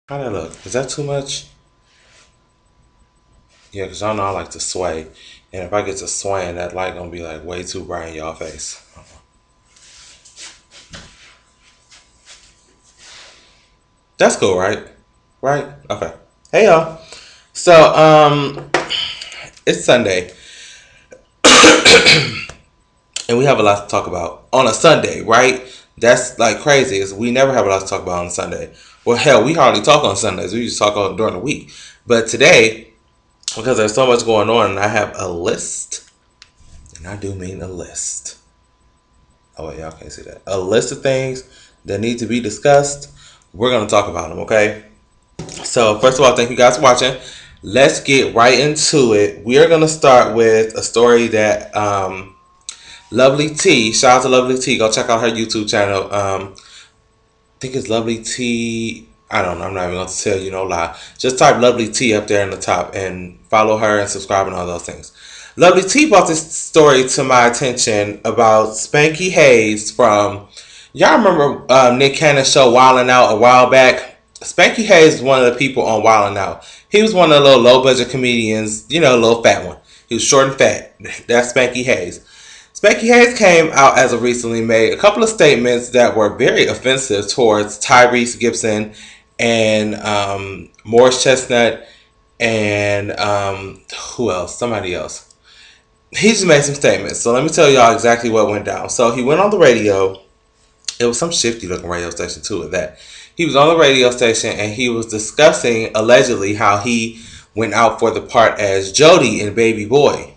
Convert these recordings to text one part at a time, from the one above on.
How that look? Is that too much? Yeah, because y'all know I like to sway. And if I get to swaying, that light gonna be like way too bright in y'all face. That's cool, right? Right? Okay. Hey y'all. So, it's Sunday. And we have a lot to talk about on a Sunday, right? That's like crazy. Is we never have a lot to talk about on a Sunday. Well, hell, we hardly talk on Sundays. We just talk on during the week. But today, because there's so much going on, and I have a list, and I do mean a list. Oh wait, y'all can't see that. A list of things that need to be discussed. We're gonna talk about them, okay? So first of all, thank you guys for watching. Let's get right into it. We are gonna start with a story that Lovely T. Shout out to Lovely T. Go check out her YouTube channel. I think it's Lovely T. I don't know. I'm not even going to tell you no lie. Just type Lovely T up there in the top and follow her and subscribe and all those things. Lovely T brought this story to my attention about Spanky Hayes from, y'all remember Nick Cannon's show Wildin' Out a while back? Spanky Hayes was one of the people on Wildin' Out. He was one of the little low budget comedians, you know, a little fat one. He was short and fat. That's Spanky Hayes. Spanky Hayes came out as of recently made a couple of statements that were very offensive towards Tyrese Gibson and Morris Chestnut and who else? Somebody else. He just made some statements. So let me tell y'all exactly what went down. So he went on the radio. It was some shifty looking radio station too at that. He was on the radio station and he was discussing allegedly how he went out for the part as Jody in Baby Boy.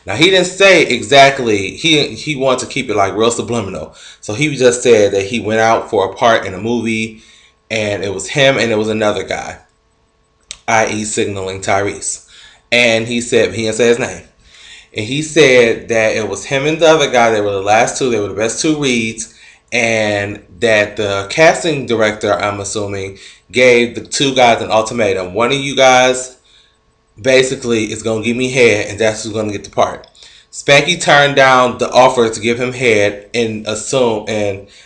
Now he didn't say exactly. He wanted to keep it like real subliminal. So he just said that he went out for a part in a movie, and it was him and it was another guy, i.e., signaling Tyrese. And he said he didn't say his name, and he said that it was him and the other guy. They were the last two. They were the best two reads, and that the casting director, I'm assuming, gave the two guys an ultimatum. One of you guys basically is going to give me head, and that's who's going to get the part. Spanky turned down the offer to give him head and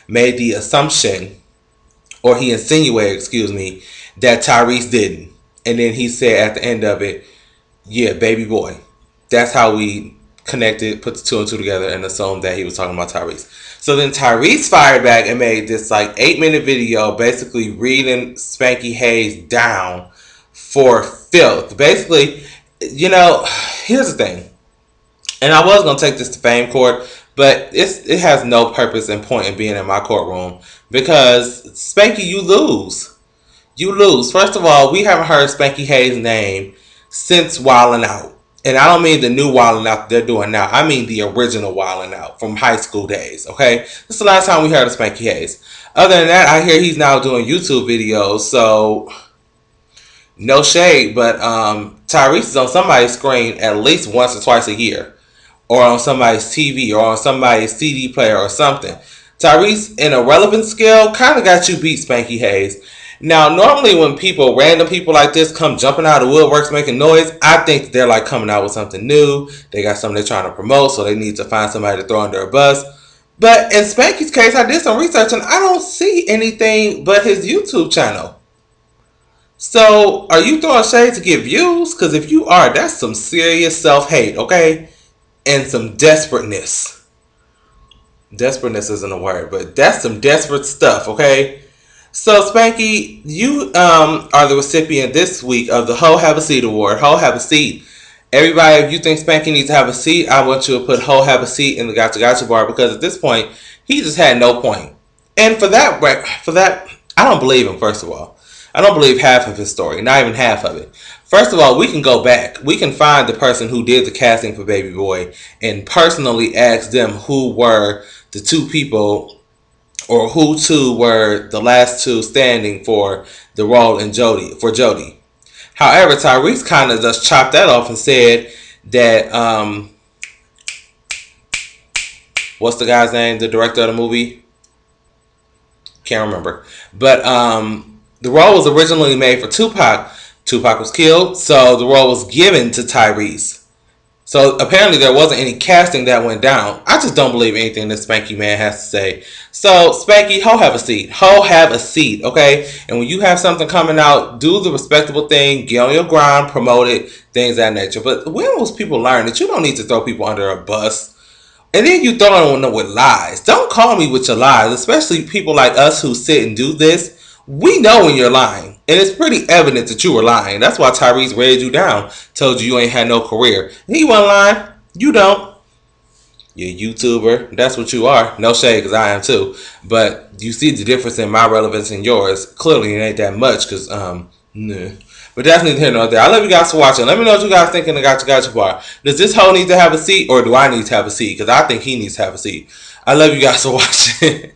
made the assumption, or he insinuated, excuse me, that Tyrese didn't. And then he said at the end of it, yeah, Baby Boy. That's how we connected, put the two and two together, and assumed that he was talking about Tyrese. So then Tyrese fired back and made this like 8-minute video basically reading Spanky Hayes down for filth. Basically, you know, here's the thing. And I was going to take this to fame court, but it has no purpose and point in being in my courtroom because Spanky, you lose. You lose. First of all, we haven't heard Spanky Hayes' name since Wildin' Out. And I don't mean the new Wildin' Out that they're doing now. I mean the original Wildin' Out from high school days, okay? This is the last time we heard of Spanky Hayes. Other than that, I hear he's now doing YouTube videos, so no shade, but Tyrese is on somebody's screen at least once or twice a year, or on somebody's TV, or on somebody's CD player or something. Tyrese, in a relevant scale, kind of got you beat, Spanky Hayes. Now, normally when random people like this come jumping out of woodworks making noise, I think they're like coming out with something new. They got something they're trying to promote, so they need to find somebody to throw under a bus. But in Spanky's case, I did some research and I don't see anything but his YouTube channel. So, are you throwing shade to get views? Because if you are, that's some serious self-hate, okay? And some desperateness. Desperateness isn't a word, but that's some desperate stuff, okay? So, Spanky, you are the recipient this week of the Ho Have a Seat Award. Ho Have a Seat. Everybody, if you think Spanky needs to have a seat, I want you to put Ho Have a Seat in the Gotcha Gotcha bar because at this point, he just had no point. And for that, I don't believe him, first of all. I don't believe half of his story, not even half of it. First of all, we can go back. We can find the person who did the casting for Baby Boy and personally ask them who were the two people or who two were the last two standing for the role in Jody. However, Tyrese kind of just chopped that off and said that, what's the guy's name, the director of the movie? Can't remember. But, the role was originally made for Tupac. Tupac was killed, so the role was given to Tyrese. So apparently there wasn't any casting that went down. I just don't believe anything this Spanky man has to say. So Spanky, ho, have a seat. Ho, have a seat, okay? And when you have something coming out, do the respectable thing, get on your grind, promote it, things of that nature. But when will people learn that you don't need to throw people under a bus? And then you throw them with lies. Don't call me with your lies, especially people like us who sit and do this. We know when you're lying. And it's pretty evident that you were lying. That's why Tyrese read you down, told you ain't had no career. He wasn't lying. You don't. You're a YouTuber. That's what you are. No shade, because I am too. But you see the difference in my relevance and yours. Clearly, it ain't that much, because, nah. But that's neither here nor there. I love you guys for watching. Let me know what you guys think in the Gotcha bar. Does this hoe need to have a seat, or do I need to have a seat? Because I think he needs to have a seat. I love you guys for watching.